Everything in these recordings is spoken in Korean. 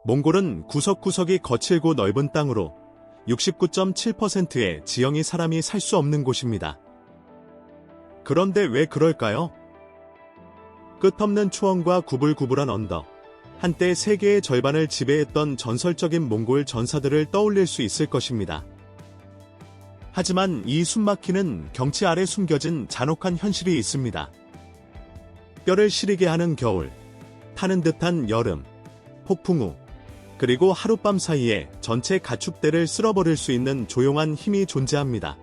몽골은 구석구석이 거칠고 넓은 땅으로 69.7%의 지형이 사람이 살 수 없는 곳입니다. 그런데 왜 그럴까요? 끝없는 초원과 구불구불한 언덕, 한때 세계의 절반을 지배했던 전설적인 몽골 전사들을 떠올릴 수 있을 것입니다. 하지만 이 숨막히는 경치 아래 숨겨진 잔혹한 현실이 있습니다. 뼈를 시리게 하는 겨울, 타는 듯한 여름, 폭풍우, 그리고 하룻밤 사이에 전체 가축대를 쓸어버릴 수 있는 조용한 힘이 존재합니다.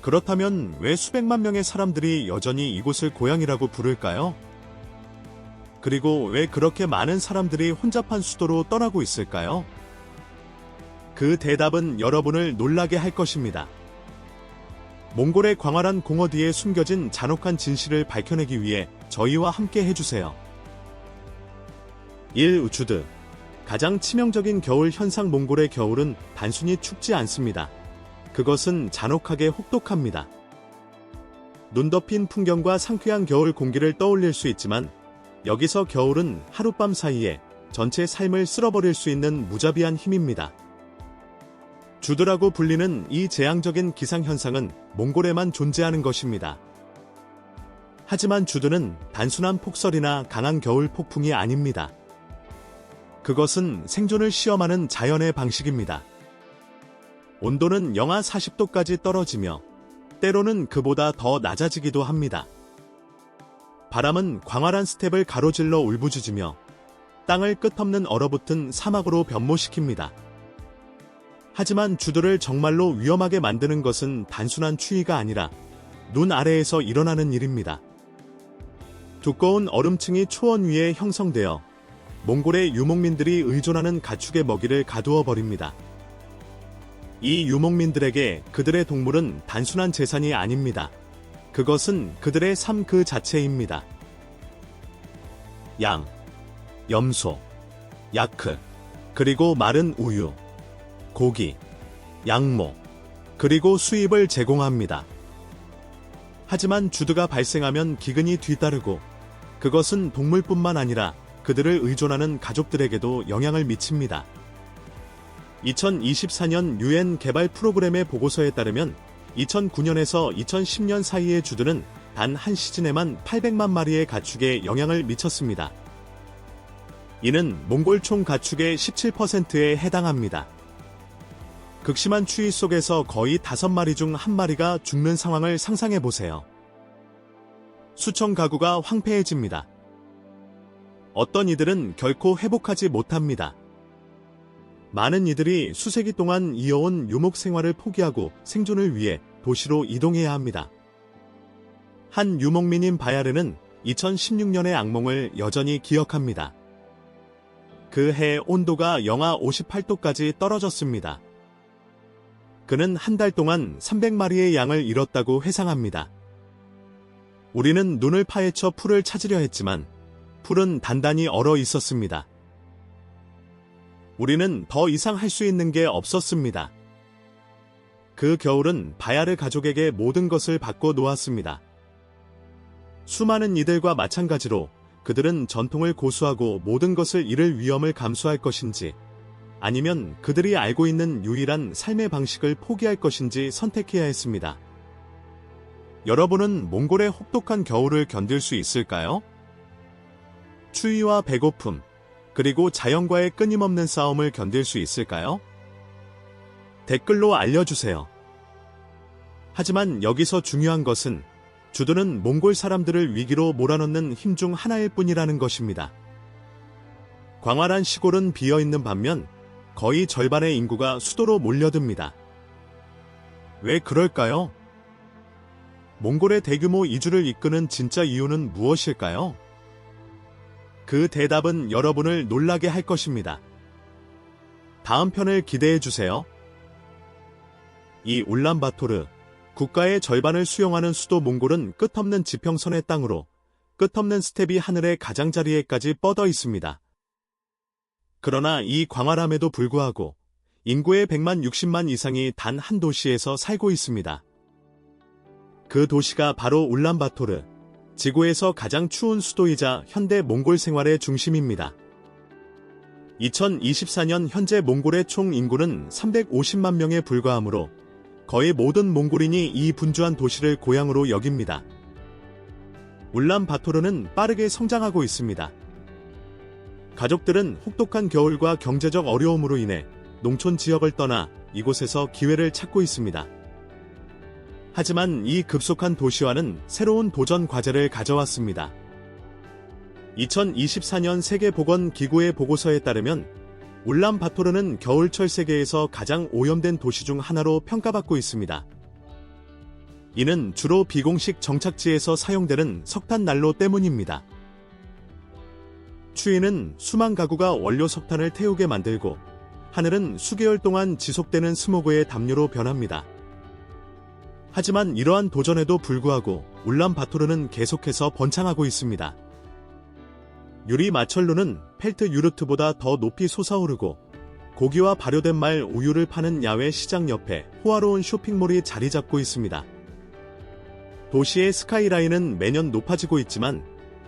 그렇다면 왜 수백만 명의 사람들이 여전히 이곳을 고향이라고 부를까요? 그리고 왜 그렇게 많은 사람들이 혼잡한 수도로 떠나고 있을까요? 그 대답은 여러분을 놀라게 할 것입니다. 몽골의 광활한 공허 뒤에 숨겨진 잔혹한 진실을 밝혀내기 위해 저희와 함께 해주세요. 1. 우추드. 가장 치명적인 겨울 현상. 몽골의 겨울은 단순히 춥지 않습니다. 그것은 잔혹하게 혹독합니다. 눈 덮인 풍경과 상쾌한 겨울 공기를 떠올릴 수 있지만 여기서 겨울은 하룻밤 사이에 전체 삶을 쓸어버릴 수 있는 무자비한 힘입니다. 주드라고 불리는 이 재앙적인 기상현상은 몽골에만 존재하는 것입니다. 하지만 주드는 단순한 폭설이나 강한 겨울 폭풍이 아닙니다. 그것은 생존을 시험하는 자연의 방식입니다. 온도는 영하 40도까지 떨어지며 때로는 그보다 더 낮아지기도 합니다. 바람은 광활한 스텝을 가로질러 울부짖으며 땅을 끝없는 얼어붙은 사막으로 변모시킵니다. 하지만 주드를 정말로 위험하게 만드는 것은 단순한 추위가 아니라 눈 아래에서 일어나는 일입니다. 두꺼운 얼음층이 초원 위에 형성되어 몽골의 유목민들이 의존하는 가축의 먹이를 가두어 버립니다. 이 유목민들에게 그들의 동물은 단순한 재산이 아닙니다. 그것은 그들의 삶 그 자체입니다. 양, 염소, 야크, 그리고 마른 우유, 고기, 양모, 그리고 수입을 제공합니다. 하지만 주드가 발생하면 기근이 뒤따르고 그것은 동물뿐만 아니라 그들을 의존하는 가족들에게도 영향을 미칩니다. 2024년 UN 개발 프로그램의 보고서에 따르면 2009년에서 2010년 사이의 주드는 단 한 시즌에만 800만 마리의 가축에 영향을 미쳤습니다. 이는 몽골 총 가축의 17%에 해당합니다. 극심한 추위 속에서 거의 5마리 중 1마리가 죽는 상황을 상상해보세요. 수천 가구가 황폐해집니다. 어떤 이들은 결코 회복하지 못합니다. 많은 이들이 수세기 동안 이어온 유목 생활을 포기하고 생존을 위해 도시로 이동해야 합니다. 한 유목민인 바야르는 2016년의 악몽을 여전히 기억합니다. 그 해 온도가 영하 58도까지 떨어졌습니다. 그는 한 달 동안 300마리의 양을 잃었다고 회상합니다. 우리는 눈을 파헤쳐 풀을 찾으려 했지만 풀은 단단히 얼어 있었습니다. 우리는 더 이상 할 수 있는 게 없었습니다. 그 겨울은 바야르 가족에게 모든 것을 바꿔 놓았습니다. 수많은 이들과 마찬가지로 그들은 전통을 고수하고 모든 것을 잃을 위험을 감수할 것인지 아니면 그들이 알고 있는 유일한 삶의 방식을 포기할 것인지 선택해야 했습니다. 여러분은 몽골의 혹독한 겨울을 견딜 수 있을까요? 추위와 배고픔, 그리고 자연과의 끊임없는 싸움을 견딜 수 있을까요? 댓글로 알려주세요. 하지만 여기서 중요한 것은 주드는 몽골 사람들을 위기로 몰아넣는 힘 중 하나일 뿐이라는 것입니다. 광활한 시골은 비어있는 반면 거의 절반의 인구가 수도로 몰려듭니다. 왜 그럴까요? 몽골의 대규모 이주를 이끄는 진짜 이유는 무엇일까요? 그 대답은 여러분을 놀라게 할 것입니다. 다음 편을 기대해주세요. 이 울란바토르, 국가의 절반을 수용하는 수도 몽골은 끝없는 지평선의 땅으로 끝없는 스텝이 하늘의 가장자리에까지 뻗어 있습니다. 그러나 이 광활함에도 불구하고 인구의 100만 60만 이상이 단 한 도시에서 살고 있습니다. 그 도시가 바로 울란바토르, 지구에서 가장 추운 수도이자 현대 몽골 생활의 중심입니다. 2024년 현재 몽골의 총 인구는 350만 명에 불과하므로 거의 모든 몽골인이 이 분주한 도시를 고향으로 여깁니다. 울란바토르는 빠르게 성장하고 있습니다. 가족들은 혹독한 겨울과 경제적 어려움으로 인해 농촌 지역을 떠나 이곳에서 기회를 찾고 있습니다. 하지만 이 급속한 도시화는 새로운 도전 과제를 가져왔습니다. 2024년 세계보건기구의 보고서에 따르면 울란바토르는 겨울철 세계에서 가장 오염된 도시 중 하나로 평가받고 있습니다. 이는 주로 비공식 정착지에서 사용되는 석탄 난로 때문입니다. 추위는 수만 가구가 원료 석탄을 태우게 만들고 하늘은 수개월 동안 지속되는 스모그의 담요로 변합니다. 하지만 이러한 도전에도 불구하고 울란바토르는 계속해서 번창하고 있습니다. 유리 마철로는 펠트 유르트보다 더 높이 솟아오르고 고기와 발효된 말 우유를 파는 야외 시장 옆에 호화로운 쇼핑몰이 자리 잡고 있습니다. 도시의 스카이라인은 매년 높아지고 있지만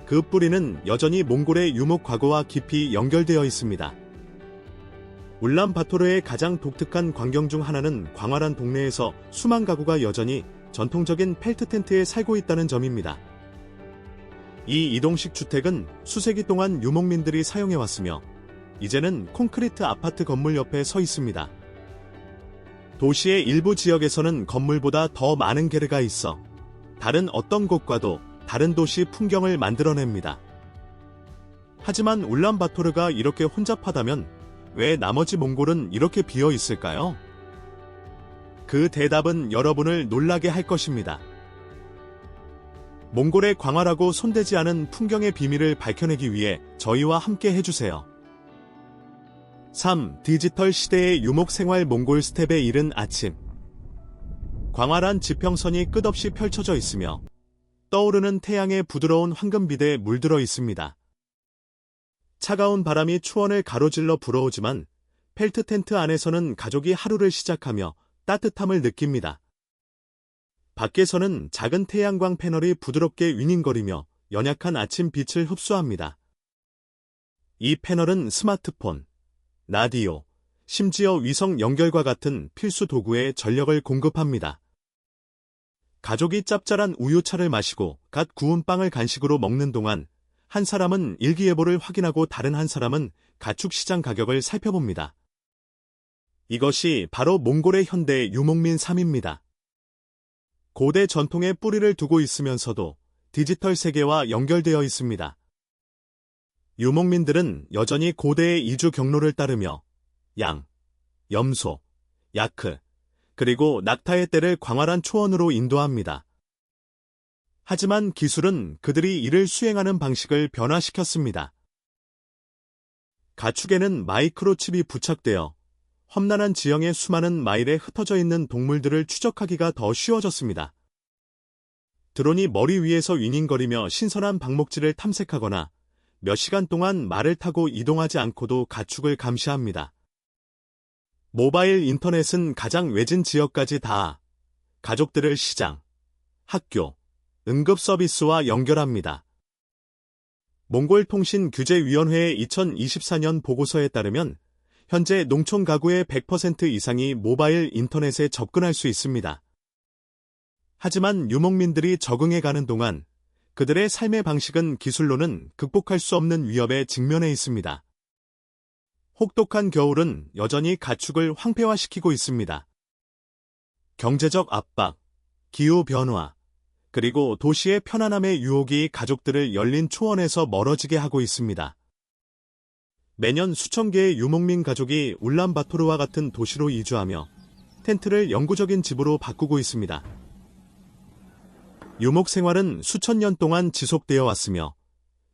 그 뿌리는 여전히 몽골의 유목 과거와 깊이 연결되어 있습니다. 울란바토르의 가장 독특한 광경 중 하나는 광활한 동네에서 수만 가구가 여전히 전통적인 펠트 텐트에 살고 있다는 점입니다. 이 이동식 주택은 수세기 동안 유목민들이 사용해왔으며 이제는 콘크리트 아파트 건물 옆에 서 있습니다. 도시의 일부 지역에서는 건물보다 더 많은 게르가 있어 다른 어떤 곳과도 다른 도시 풍경을 만들어냅니다. 하지만 울란바토르가 이렇게 혼잡하다면 왜 나머지 몽골은 이렇게 비어 있을까요? 그 대답은 여러분을 놀라게 할 것입니다. 몽골의 광활하고 손대지 않은 풍경의 비밀을 밝혀내기 위해 저희와 함께 해주세요. 3. 디지털 시대의 유목생활 몽골 스텝에 이른 아침. 광활한 지평선이 끝없이 펼쳐져 있으며 떠오르는 태양의 부드러운 황금빛에 물들어 있습니다. 차가운 바람이 초원을 가로질러 불어오지만 펠트 텐트 안에서는 가족이 하루를 시작하며 따뜻함을 느낍니다. 밖에서는 작은 태양광 패널이 부드럽게 윙윙거리며 연약한 아침 빛을 흡수합니다. 이 패널은 스마트폰, 라디오, 심지어 위성 연결과 같은 필수 도구에 전력을 공급합니다. 가족이 짭짤한 우유차를 마시고 갓 구운 빵을 간식으로 먹는 동안 한 사람은 일기예보를 확인하고 다른 한 사람은 가축 시장 가격을 살펴봅니다. 이것이 바로 몽골의 현대 유목민 삶입니다. 고대 전통의 뿌리를 두고 있으면서도 디지털 세계와 연결되어 있습니다. 유목민들은 여전히 고대의 이주 경로를 따르며 양, 염소, 야크, 그리고 낙타의 떼를 광활한 초원으로 인도합니다. 하지만 기술은 그들이 이를 수행하는 방식을 변화시켰습니다. 가축에는 마이크로칩이 부착되어 험난한 지형의 수많은 마일에 흩어져 있는 동물들을 추적하기가 더 쉬워졌습니다. 드론이 머리 위에서 윙윙거리며 신선한 방목지를 탐색하거나 몇 시간 동안 말을 타고 이동하지 않고도 가축을 감시합니다. 모바일 인터넷은 가장 외진 지역까지 닿아 가족들을 시장, 학교, 응급 서비스와 연결합니다. 몽골통신규제위원회의 2024년 보고서에 따르면 현재 농촌 가구의 100% 이상이 모바일 인터넷에 접근할 수 있습니다. 하지만 유목민들이 적응해가는 동안 그들의 삶의 방식은 기술로는 극복할 수 없는 위협에 직면해 있습니다. 혹독한 겨울은 여전히 가축을 황폐화시키고 있습니다. 경제적 압박, 기후변화, 그리고 도시의 편안함의 유혹이 가족들을 열린 초원에서 멀어지게 하고 있습니다. 매년 수천 개의 유목민 가족이 울란바토르와 같은 도시로 이주하며 텐트를 영구적인 집으로 바꾸고 있습니다. 유목 생활은 수천 년 동안 지속되어 왔으며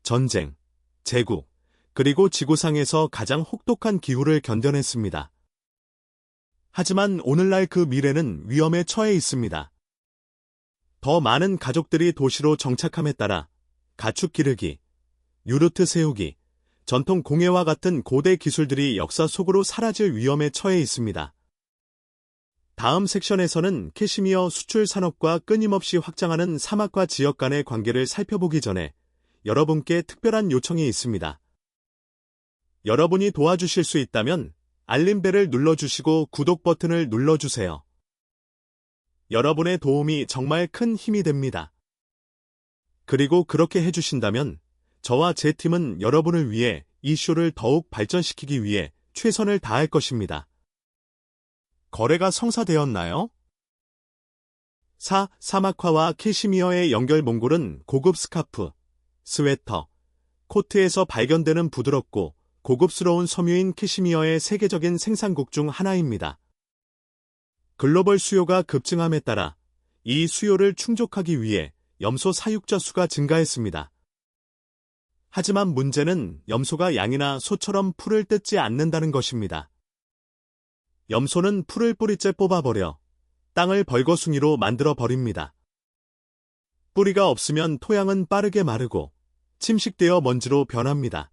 전쟁, 제국, 그리고 지구상에서 가장 혹독한 기후를 견뎌냈습니다. 하지만 오늘날 그 미래는 위험에 처해 있습니다. 더 많은 가족들이 도시로 정착함에 따라 가축 기르기, 유르트 세우기, 전통 공예와 같은 고대 기술들이 역사 속으로 사라질 위험에 처해 있습니다. 다음 섹션에서는 캐시미어 수출 산업과 끊임없이 확장하는 사막과 지역 간의 관계를 살펴보기 전에 여러분께 특별한 요청이 있습니다. 여러분이 도와주실 수 있다면 알림벨을 눌러주시고 구독 버튼을 눌러주세요. 여러분의 도움이 정말 큰 힘이 됩니다. 그리고 그렇게 해주신다면 저와 제 팀은 여러분을 위해 이 쇼를 더욱 발전시키기 위해 최선을 다할 것입니다. 거래가 성사되었나요? 4. 사막화와 캐시미어의 연결 몽골은 고급 스카프, 스웨터, 코트에서 발견되는 부드럽고 고급스러운 섬유인 캐시미어의 세계적인 생산국 중 하나입니다. 글로벌 수요가 급증함에 따라 이 수요를 충족하기 위해 염소 사육자 수가 증가했습니다. 하지만 문제는 염소가 양이나 소처럼 풀을 뜯지 않는다는 것입니다. 염소는 풀을 뿌리째 뽑아버려 땅을 벌거숭이로 만들어 버립니다. 뿌리가 없으면 토양은 빠르게 마르고 침식되어 먼지로 변합니다.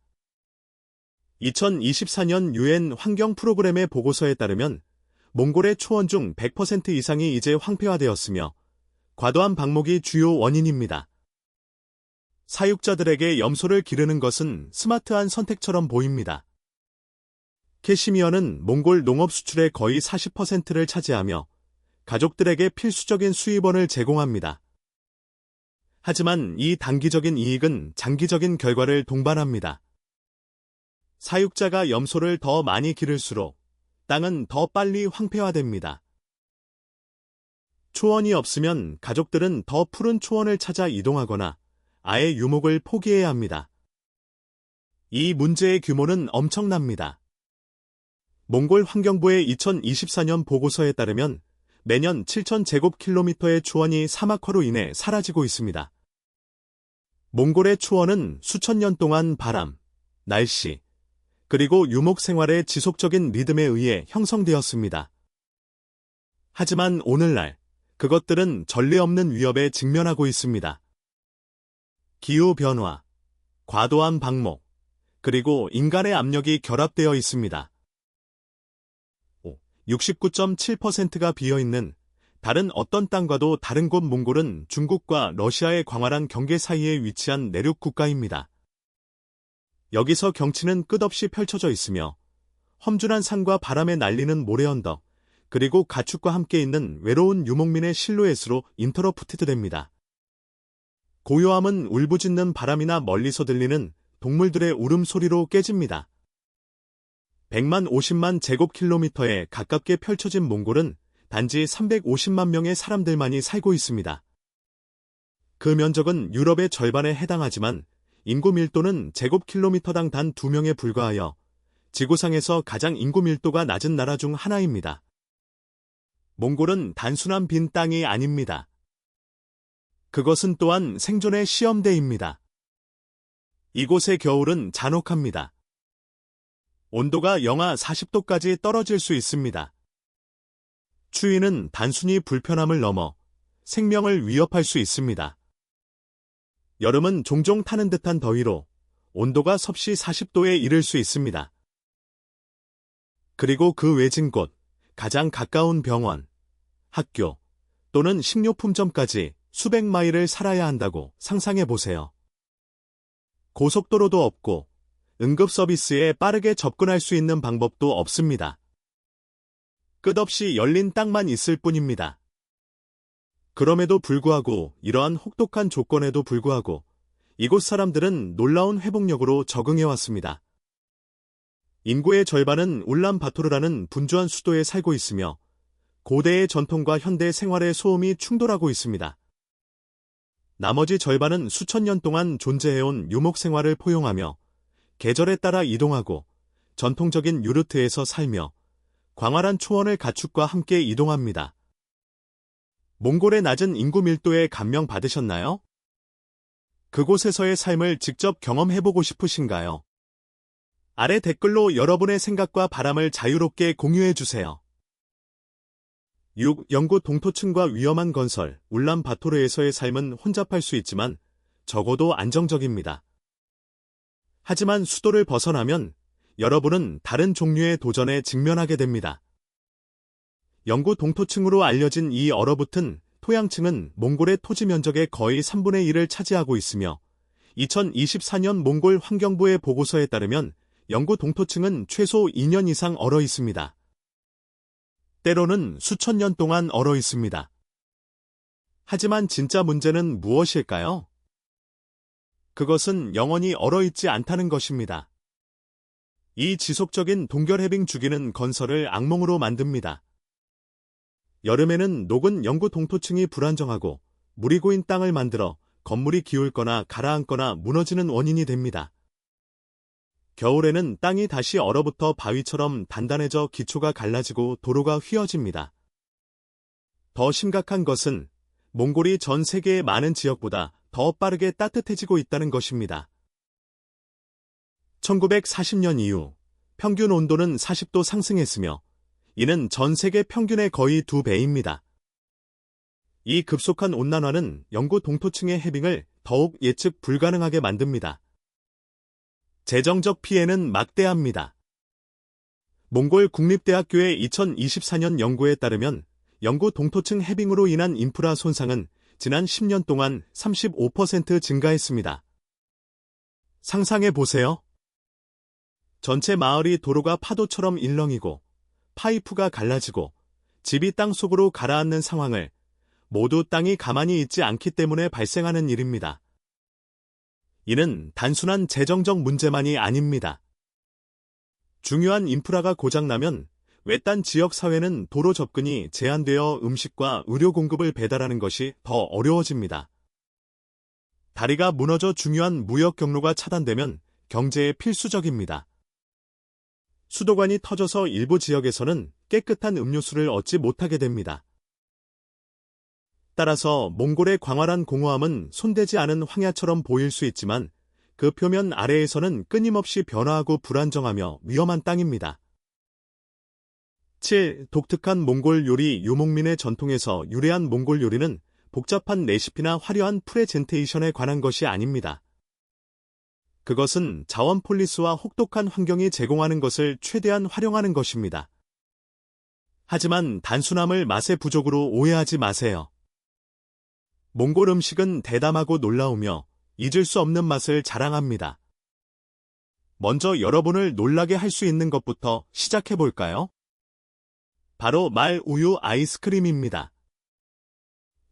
2024년 UN 환경 프로그램의 보고서에 따르면 몽골의 초원 중 100% 이상이 이제 황폐화되었으며 과도한 방목이 주요 원인입니다. 사육자들에게 염소를 기르는 것은 스마트한 선택처럼 보입니다. 캐시미어는 몽골 농업 수출의 거의 40%를 차지하며 가족들에게 필수적인 수입원을 제공합니다. 하지만 이 단기적인 이익은 장기적인 결과를 동반합니다. 사육자가 염소를 더 많이 기를수록 땅은 더 빨리 황폐화됩니다. 초원이 없으면 가족들은 더 푸른 초원을 찾아 이동하거나 아예 유목을 포기해야 합니다. 이 문제의 규모는 엄청납니다. 몽골 환경부의 2024년 보고서에 따르면 매년 7,000제곱킬로미터의 초원이 사막화로 인해 사라지고 있습니다. 몽골의 초원은 수천 년 동안 바람, 날씨, 그리고 유목 생활의 지속적인 리듬에 의해 형성되었습니다. 하지만 오늘날 그것들은 전례 없는 위협에 직면하고 있습니다. 기후변화, 과도한 방목, 그리고 인간의 압력이 결합되어 있습니다. 69.7%가 비어있는 다른 어떤 땅과도 다른 곳 몽골은 중국과 러시아의 광활한 경계 사이에 위치한 내륙 국가입니다. 여기서 경치는 끝없이 펼쳐져 있으며 험준한 산과 바람에 날리는 모래언덕, 그리고 가축과 함께 있는 외로운 유목민의 실루엣으로 인터러프티드됩니다. 고요함은 울부짖는 바람이나 멀리서 들리는 동물들의 울음소리로 깨집니다. 100만 50만 제곱킬로미터에 가깝게 펼쳐진 몽골은 단지 350만 명의 사람들만이 살고 있습니다. 그 면적은 유럽의 절반에 해당하지만 인구 밀도는 제곱킬로미터당 단 2명에 불과하여 지구상에서 가장 인구 밀도가 낮은 나라 중 하나입니다. 몽골은 단순한 빈 땅이 아닙니다. 그것은 또한 생존의 시험대입니다. 이곳의 겨울은 잔혹합니다. 온도가 영하 40도까지 떨어질 수 있습니다. 추위는 단순히 불편함을 넘어 생명을 위협할 수 있습니다. 여름은 종종 타는 듯한 더위로 온도가 섭씨 40도에 이를 수 있습니다. 그리고 그 외진 곳, 가장 가까운 병원, 학교 또는 식료품점까지 수백 마일을 살아야 한다고 상상해 보세요. 고속도로도 없고 응급 서비스에 빠르게 접근할 수 있는 방법도 없습니다. 끝없이 열린 땅만 있을 뿐입니다. 그럼에도 불구하고 이러한 혹독한 조건에도 불구하고 이곳 사람들은 놀라운 회복력으로 적응해왔습니다. 인구의 절반은 울란바토르라는 분주한 수도에 살고 있으며 고대의 전통과 현대 생활의 소음이 충돌하고 있습니다. 나머지 절반은 수천 년 동안 존재해온 유목 생활을 포용하며 계절에 따라 이동하고 전통적인 유르트에서 살며 광활한 초원을 가축과 함께 이동합니다. 몽골의 낮은 인구 밀도에 감명받으셨나요? 그곳에서의 삶을 직접 경험해보고 싶으신가요? 아래 댓글로 여러분의 생각과 바람을 자유롭게 공유해주세요. 6. 영구 동토층과 위험한 건설, 울란바토르에서의 삶은 혼잡할 수 있지만 적어도 안정적입니다. 하지만 수도를 벗어나면 여러분은 다른 종류의 도전에 직면하게 됩니다. 영구 동토층으로 알려진 이 얼어붙은 토양층은 몽골의 토지 면적의 거의 3분의 1을 차지하고 있으며 2024년 몽골 환경부의 보고서에 따르면 영구 동토층은 최소 2년 이상 얼어 있습니다. 때로는 수천 년 동안 얼어 있습니다. 하지만 진짜 문제는 무엇일까요? 그것은 영원히 얼어 있지 않다는 것입니다. 이 지속적인 동결해빙 주기는 건설을 악몽으로 만듭니다. 여름에는 녹은 영구 동토층이 불안정하고 물이 고인 땅을 만들어 건물이 기울거나 가라앉거나 무너지는 원인이 됩니다. 겨울에는 땅이 다시 얼어붙어 바위처럼 단단해져 기초가 갈라지고 도로가 휘어집니다. 더 심각한 것은 몽골이 전 세계의 많은 지역보다 더 빠르게 따뜻해지고 있다는 것입니다. 1940년 이후 평균 온도는 40도 상승했으며 이는 전 세계 평균의 거의 2배입니다. 이 급속한 온난화는 영구 동토층의 해빙을 더욱 예측 불가능하게 만듭니다. 재정적 피해는 막대합니다. 몽골 국립대학교의 2024년 연구에 따르면 영구 동토층 해빙으로 인한 인프라 손상은 지난 10년 동안 35% 증가했습니다. 상상해 보세요. 전체 마을이 도로가 파도처럼 일렁이고 파이프가 갈라지고 집이 땅속으로 가라앉는 상황을 모두 땅이 가만히 있지 않기 때문에 발생하는 일입니다. 이는 단순한 재정적 문제만이 아닙니다. 중요한 인프라가 고장나면 외딴 지역 사회는 도로 접근이 제한되어 음식과 의료 공급을 배달하는 것이 더 어려워집니다. 다리가 무너져 중요한 무역 경로가 차단되면 경제에 필수적입니다. 수도관이 터져서 일부 지역에서는 깨끗한 음료수를 얻지 못하게 됩니다. 따라서 몽골의 광활한 공허함은 손대지 않은 황야처럼 보일 수 있지만 그 표면 아래에서는 끊임없이 변화하고 불안정하며 위험한 땅입니다. 7. 독특한 몽골 요리. 유목민의 전통에서 유래한 몽골 요리는 복잡한 레시피나 화려한 프레젠테이션에 관한 것이 아닙니다. 그것은 자원 폴리스와 혹독한 환경이 제공하는 것을 최대한 활용하는 것입니다. 하지만 단순함을 맛의 부족으로 오해하지 마세요. 몽골 음식은 대담하고 놀라우며 잊을 수 없는 맛을 자랑합니다. 먼저 여러분을 놀라게 할 수 있는 것부터 시작해 볼까요? 바로 말 우유 아이스크림입니다.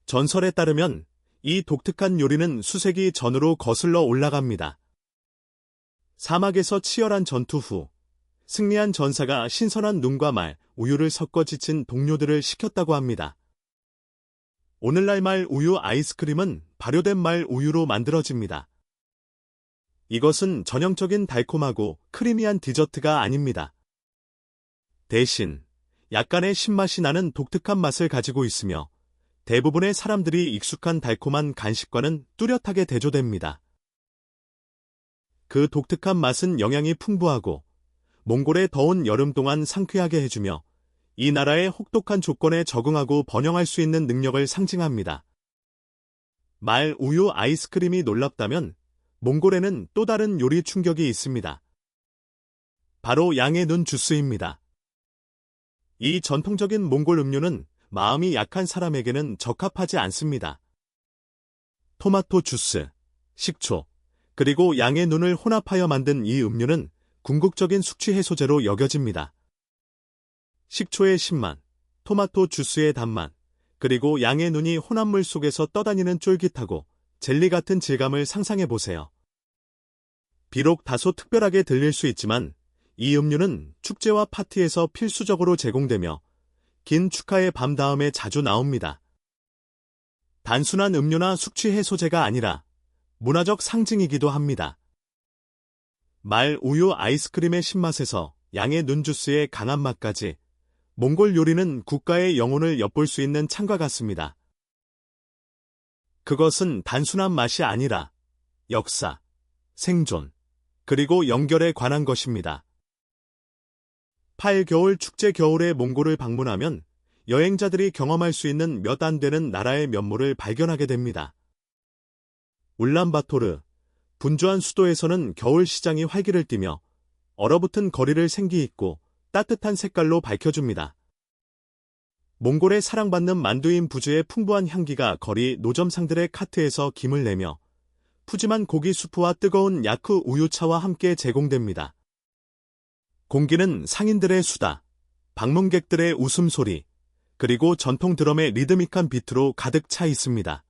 전설에 따르면 이 독특한 요리는 수세기 전으로 거슬러 올라갑니다. 사막에서 치열한 전투 후 승리한 전사가 신선한 눈과 말, 우유를 섞어 지친 동료들을 시켰다고 합니다. 오늘날 말 우유 아이스크림은 발효된 말 우유로 만들어집니다. 이것은 전형적인 달콤하고 크리미한 디저트가 아닙니다. 대신 약간의 신맛이 나는 독특한 맛을 가지고 있으며 대부분의 사람들이 익숙한 달콤한 간식과는 뚜렷하게 대조됩니다. 그 독특한 맛은 영양이 풍부하고 몽골의 더운 여름 동안 상쾌하게 해주며 이 나라의 혹독한 조건에 적응하고 번영할 수 있는 능력을 상징합니다. 말 우유 아이스크림이 놀랍다면 몽골에는 또 다른 요리 충격이 있습니다. 바로 양의 눈 주스입니다. 이 전통적인 몽골 음료는 마음이 약한 사람에게는 적합하지 않습니다. 토마토 주스, 식초, 그리고 양의 눈을 혼합하여 만든 이 음료는 궁극적인 숙취 해소제로 여겨집니다. 식초의 신맛, 토마토 주스의 단맛, 그리고 양의 눈이 혼합물 속에서 떠다니는 쫄깃하고 젤리 같은 질감을 상상해 보세요. 비록 다소 특별하게 들릴 수 있지만 이 음료는 축제와 파티에서 필수적으로 제공되며 긴 축하의 밤 다음에 자주 나옵니다. 단순한 음료나 숙취 해소제가 아니라 문화적 상징이기도 합니다. 말 우유 아이스크림의 신맛에서 양의 눈 주스의 강한 맛까지 몽골 요리는 국가의 영혼을 엿볼 수 있는 창과 같습니다. 그것은 단순한 맛이 아니라 역사, 생존, 그리고 연결에 관한 것입니다. 8. 겨울 축제. 겨울에 몽골을 방문하면 여행자들이 경험할 수 있는 몇 안 되는 나라의 면모를 발견하게 됩니다. 울란바토르, 분주한 수도에서는 겨울 시장이 활기를 띠며 얼어붙은 거리를 생기있고 따뜻한 색깔로 밝혀줍니다. 몽골의 사랑받는 만두인 부즈의 풍부한 향기가 거리 노점상들의 카트에서 김을 내며 푸짐한 고기 수프와 뜨거운 야쿠 우유차와 함께 제공됩니다. 공기는 상인들의 수다, 방문객들의 웃음소리, 그리고 전통 드럼의 리드미컬 비트로 가득 차 있습니다.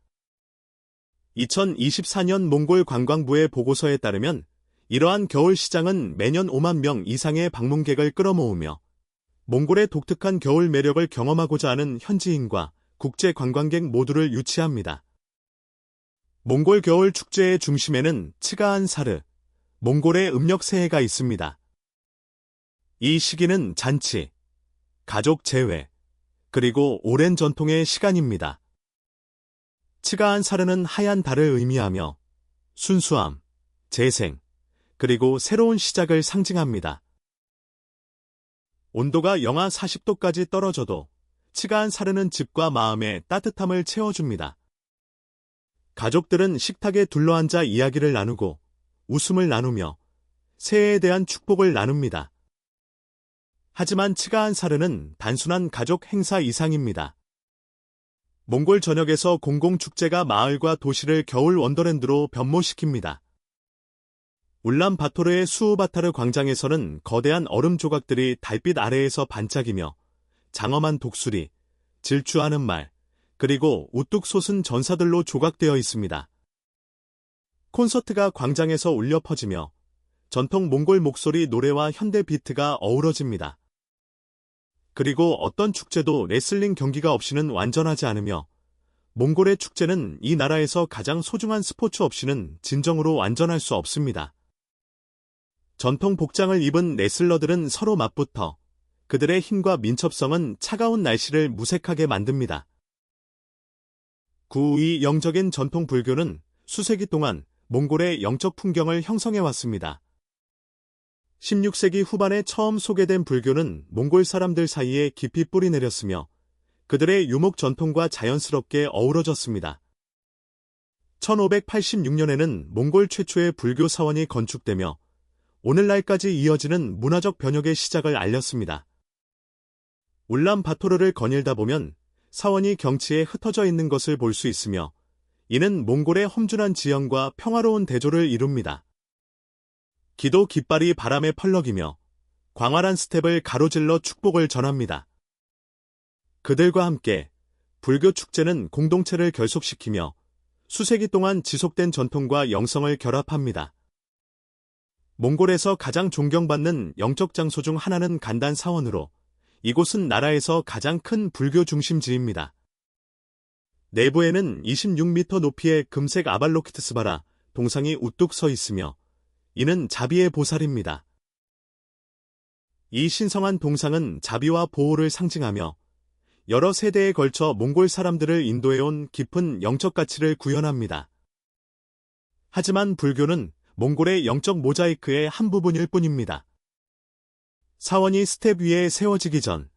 2024년 몽골 관광부의 보고서에 따르면 이러한 겨울 시장은 매년 5만 명 이상의 방문객을 끌어모으며 몽골의 독특한 겨울 매력을 경험하고자 하는 현지인과 국제 관광객 모두를 유치합니다. 몽골 겨울 축제의 중심에는 츠가한 사르, 몽골의 음력 새해가 있습니다. 이 시기는 잔치, 가족 재회, 그리고 오랜 전통의 시간입니다. 츠가한 사르는 하얀 달을 의미하며 순수함, 재생, 그리고 새로운 시작을 상징합니다. 온도가 영하 40도까지 떨어져도 츠가한 사르는 집과 마음의 따뜻함을 채워줍니다. 가족들은 식탁에 둘러앉아 이야기를 나누고 웃음을 나누며 새해에 대한 축복을 나눕니다. 하지만 츠가한 사르는 단순한 가족 행사 이상입니다. 몽골 전역에서 공공축제가 마을과 도시를 겨울 원더랜드로 변모시킵니다. 울란바토르의 수우바타르 광장에서는 거대한 얼음 조각들이 달빛 아래에서 반짝이며 장엄한 독수리, 질주하는 말, 그리고 우뚝 솟은 전사들로 조각되어 있습니다. 콘서트가 광장에서 울려 퍼지며 전통 몽골 목소리 노래와 현대 비트가 어우러집니다. 그리고 어떤 축제도 레슬링 경기가 없이는 완전하지 않으며 몽골의 축제는 이 나라에서 가장 소중한 스포츠 없이는 진정으로 완전할 수 없습니다. 전통 복장을 입은 레슬러들은 서로 맞붙어 그들의 힘과 민첩성은 차가운 날씨를 무색하게 만듭니다. 이 영적인 전통 불교는 수세기 동안 몽골의 영적 풍경을 형성해왔습니다. 16세기 후반에 처음 소개된 불교는 몽골 사람들 사이에 깊이 뿌리 내렸으며 그들의 유목 전통과 자연스럽게 어우러졌습니다. 1586년에는 몽골 최초의 불교 사원이 건축되며 오늘날까지 이어지는 문화적 변혁의 시작을 알렸습니다. 울란바토르를 거닐다 보면 사원이 경치에 흩어져 있는 것을 볼 수 있으며 이는 몽골의 험준한 지형과 평화로운 대조를 이룹니다. 기도 깃발이 바람에 펄럭이며 광활한 스텝을 가로질러 축복을 전합니다. 그들과 함께 불교 축제는 공동체를 결속시키며 수세기 동안 지속된 전통과 영성을 결합합니다. 몽골에서 가장 존경받는 영적 장소 중 하나는 간단 사원으로 이곳은 나라에서 가장 큰 불교 중심지입니다. 내부에는 26m 높이의 금색 아발로키트스바라 동상이 우뚝 서 있으며 이는 자비의 보살입니다. 이 신성한 동상은 자비와 보호를 상징하며 여러 세대에 걸쳐 몽골 사람들을 인도해온 깊은 영적 가치를 구현합니다. 하지만 불교는 몽골의 영적 모자이크의 한 부분일 뿐입니다. 사원이 스텝 위에 세워지기 전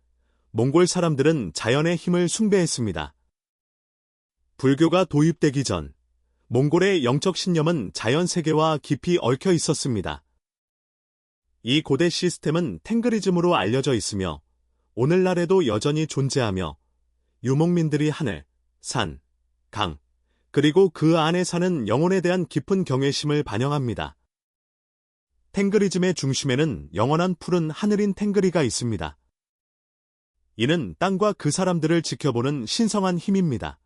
몽골 사람들은 자연의 힘을 숭배했습니다. 불교가 도입되기 전 몽골의 영적 신념은 자연 세계와 깊이 얽혀 있었습니다. 이 고대 시스템은 탱그리즘으로 알려져 있으며 오늘날에도 여전히 존재하며 유목민들이 하늘, 산, 강, 그리고 그 안에 사는 영혼에 대한 깊은 경외심을 반영합니다. 탱그리즘의 중심에는 영원한 푸른 하늘인 탱그리가 있습니다. 이는 땅과 그 사람들을 지켜보는 신성한 힘입니다.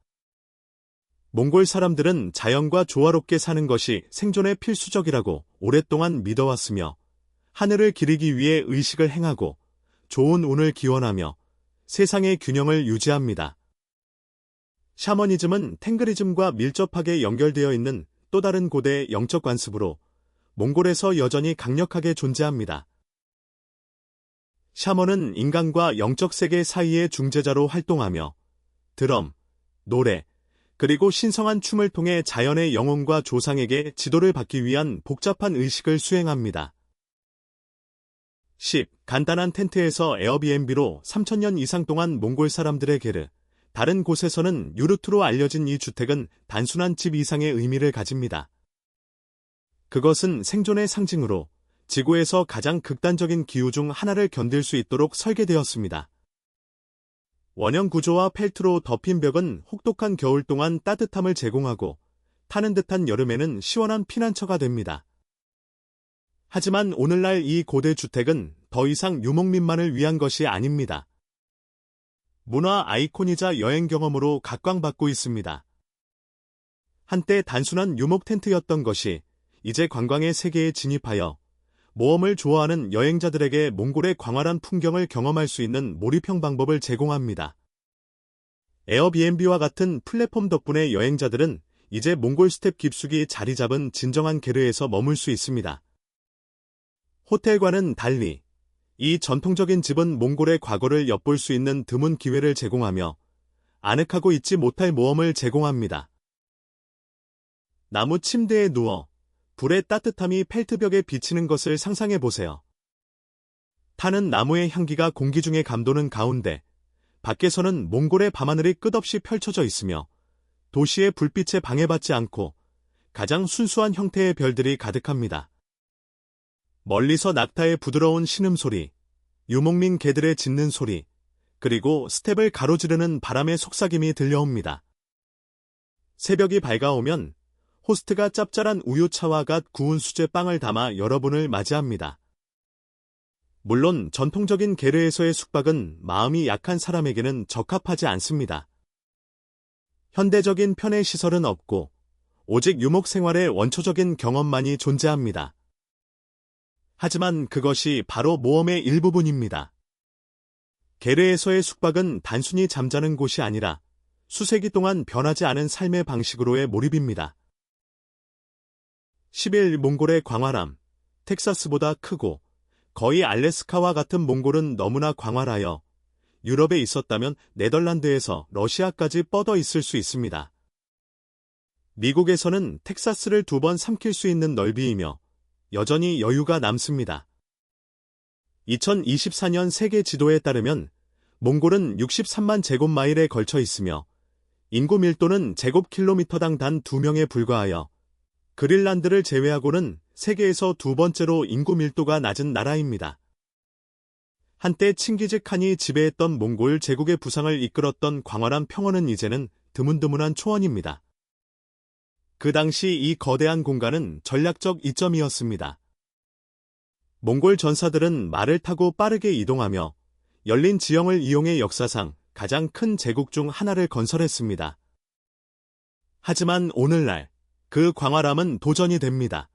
몽골 사람들은 자연과 조화롭게 사는 것이 생존에 필수적이라고 오랫동안 믿어왔으며 하늘을 기리기 위해 의식을 행하고 좋은 운을 기원하며 세상의 균형을 유지합니다. 샤머니즘은 탱그리즘과 밀접하게 연결되어 있는 또 다른 고대 영적 관습으로 몽골에서 여전히 강력하게 존재합니다. 샤먼은 인간과 영적 세계 사이의 중재자로 활동하며 드럼, 노래, 그리고 신성한 춤을 통해 자연의 영혼과 조상에게 지도를 받기 위한 복잡한 의식을 수행합니다. 10. 간단한 텐트에서 에어비앤비로 3000년 이상 동안 몽골 사람들의 게르, 다른 곳에서는 유르트로 알려진 이 주택은 단순한 집 이상의 의미를 가집니다. 그것은 생존의 상징으로 지구에서 가장 극단적인 기후 중 하나를 견딜 수 있도록 설계되었습니다. 원형 구조와 펠트로 덮인 벽은 혹독한 겨울 동안 따뜻함을 제공하고 타는 듯한 여름에는 시원한 피난처가 됩니다. 하지만 오늘날 이 고대 주택은 더 이상 유목민만을 위한 것이 아닙니다. 문화 아이콘이자 여행 경험으로 각광받고 있습니다. 한때 단순한 유목 텐트였던 것이 이제 관광의 세계에 진입하여 모험을 좋아하는 여행자들에게 몽골의 광활한 풍경을 경험할 수 있는 몰입형 방법을 제공합니다. 에어비앤비와 같은 플랫폼 덕분에 여행자들은 이제 몽골 스텝 깊숙이 자리 잡은 진정한 게르에서 머물 수 있습니다. 호텔과는 달리 이 전통적인 집은 몽골의 과거를 엿볼 수 있는 드문 기회를 제공하며 아늑하고 잊지 못할 모험을 제공합니다. 나무 침대에 누워 불의 따뜻함이 펠트벽에 비치는 것을 상상해 보세요. 타는 나무의 향기가 공기 중에 감도는 가운데 밖에서는 몽골의 밤하늘이 끝없이 펼쳐져 있으며 도시의 불빛에 방해받지 않고 가장 순수한 형태의 별들이 가득합니다. 멀리서 낙타의 부드러운 신음소리, 유목민 개들의 짖는 소리, 그리고 스텝을 가로지르는 바람의 속삭임이 들려옵니다. 새벽이 밝아오면 호스트가 짭짤한 우유차와 갓 구운 수제 빵을 담아 여러분을 맞이합니다. 물론 전통적인 게르에서의 숙박은 마음이 약한 사람에게는 적합하지 않습니다. 현대적인 편의 시설은 없고 오직 유목 생활의 원초적인 경험만이 존재합니다. 하지만 그것이 바로 모험의 일부분입니다. 게르에서의 숙박은 단순히 잠자는 곳이 아니라 수세기 동안 변하지 않은 삶의 방식으로의 몰입입니다. 10일 몽골의 광활함, 텍사스보다 크고 거의 알래스카와 같은 몽골은 너무나 광활하여 유럽에 있었다면 네덜란드에서 러시아까지 뻗어 있을 수 있습니다. 미국에서는 텍사스를 2번 삼킬 수 있는 넓이이며 여전히 여유가 남습니다. 2024년 세계 지도에 따르면 몽골은 63만 제곱마일에 걸쳐 있으며 인구 밀도는 제곱킬로미터당 단 2명에 불과하여 그린란드를 제외하고는 세계에서 2번째로 인구 밀도가 낮은 나라입니다. 한때 칭기즈칸이 지배했던 몽골 제국의 부상을 이끌었던 광활한 평원은 이제는 드문드문한 초원입니다. 그 당시 이 거대한 공간은 전략적 이점이었습니다. 몽골 전사들은 말을 타고 빠르게 이동하며 열린 지형을 이용해 역사상 가장 큰 제국 중 하나를 건설했습니다. 하지만 오늘날 그 광활함은 도전이 됩니다.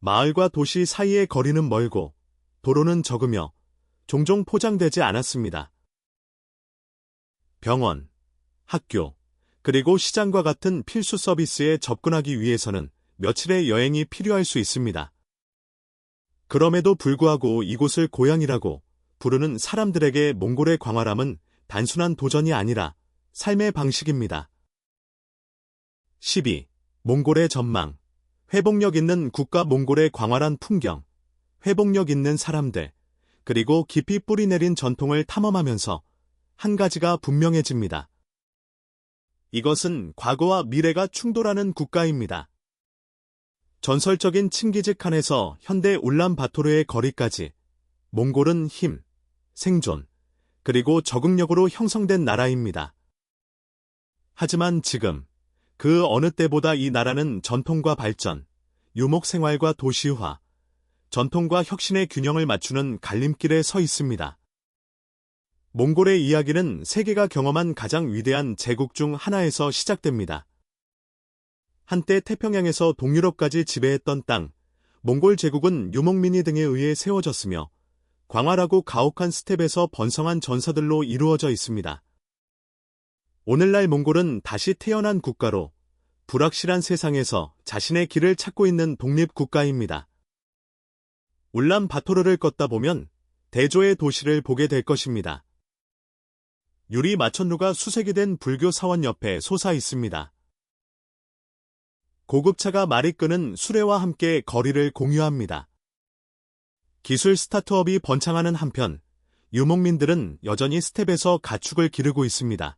마을과 도시 사이의 거리는 멀고 도로는 적으며 종종 포장되지 않았습니다. 병원, 학교, 그리고 시장과 같은 필수 서비스에 접근하기 위해서는 며칠의 여행이 필요할 수 있습니다. 그럼에도 불구하고 이곳을 고향이라고 부르는 사람들에게 몽골의 광활함은 단순한 도전이 아니라 삶의 방식입니다. 12. 몽골의 전망. 회복력 있는 국가 몽골의 광활한 풍경, 회복력 있는 사람들, 그리고 깊이 뿌리 내린 전통을 탐험하면서 한 가지가 분명해집니다. 이것은 과거와 미래가 충돌하는 국가입니다. 전설적인 칭기즈칸에서 현대 울란바토르의 거리까지 몽골은 힘, 생존, 그리고 적응력으로 형성된 나라입니다. 하지만 지금 그 어느 때보다 이 나라는 전통과 발전, 유목 생활과 도시화, 전통과 혁신의 균형을 맞추는 갈림길에 서 있습니다. 몽골의 이야기는 세계가 경험한 가장 위대한 제국 중 하나에서 시작됩니다. 한때 태평양에서 동유럽까지 지배했던 땅, 몽골 제국은 유목민이 등에 의해 세워졌으며 광활하고 가혹한 스텝에서 번성한 전사들로 이루어져 있습니다. 오늘날 몽골은 다시 태어난 국가로 불확실한 세상에서 자신의 길을 찾고 있는 독립국가입니다. 울란바토르를 걷다 보면 대조의 도시를 보게 될 것입니다. 유리 마천루가 수색이 된 불교 사원 옆에 솟아 있습니다. 고급차가 말이 끄는 수레와 함께 거리를 공유합니다. 기술 스타트업이 번창하는 한편 유목민들은 여전히 스텝에서 가축을 기르고 있습니다.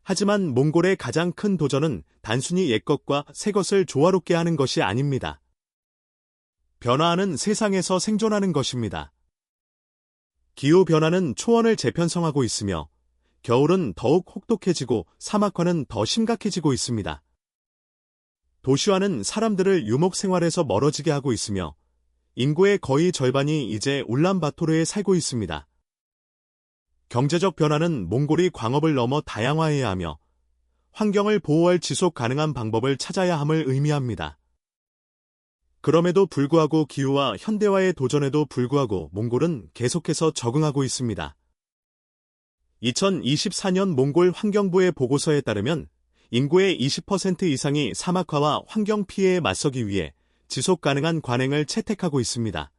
하지만 몽골의 가장 큰 도전은 단순히 옛것과 새것을 조화롭게 하는 것이 아닙니다. 변화하는 세상에서 생존하는 것입니다. 기후변화는 초원을 재편성하고 있으며 겨울은 더욱 혹독해지고 사막화는 더 심각해지고 있습니다. 도시화는 사람들을 유목 생활에서 멀어지게 하고 있으며 인구의 거의 절반이 이제 울란바토르에 살고 있습니다. 경제적 변화는 몽골이 광업을 넘어 다양화해야 하며 환경을 보호할 지속 가능한 방법을 찾아야 함을 의미합니다. 그럼에도 불구하고 기후와 현대화의 도전에도 불구하고 몽골은 계속해서 적응하고 있습니다. 2024년 몽골 환경부의 보고서에 따르면 인구의 20% 이상이 사막화와 환경 피해에 맞서기 위해 지속 가능한 관행을 채택하고 있습니다.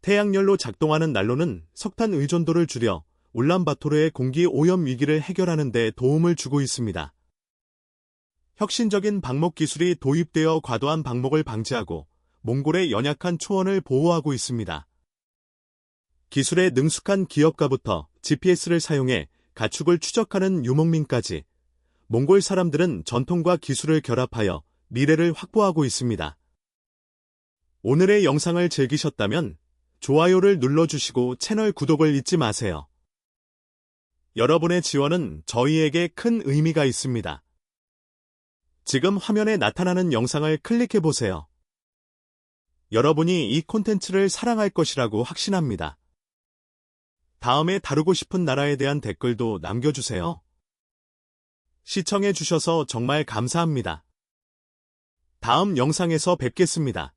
태양열로 작동하는 난로는 석탄 의존도를 줄여 울란바토르의 공기 오염 위기를 해결하는 데 도움을 주고 있습니다. 혁신적인 방목 기술이 도입되어 과도한 방목을 방지하고 몽골의 연약한 초원을 보호하고 있습니다. 기술에 능숙한 기업가부터 GPS를 사용해 가축을 추적하는 유목민까지 몽골 사람들은 전통과 기술을 결합하여 미래를 확보하고 있습니다. 오늘의 영상을 즐기셨다면 좋아요를 눌러주시고 채널 구독을 잊지 마세요. 여러분의 지원은 저희에게 큰 의미가 있습니다. 지금 화면에 나타나는 영상을 클릭해보세요. 여러분이 이 콘텐츠를 사랑할 것이라고 확신합니다. 다음에 다루고 싶은 나라에 대한 댓글도 남겨주세요. 시청해주셔서 정말 감사합니다. 다음 영상에서 뵙겠습니다.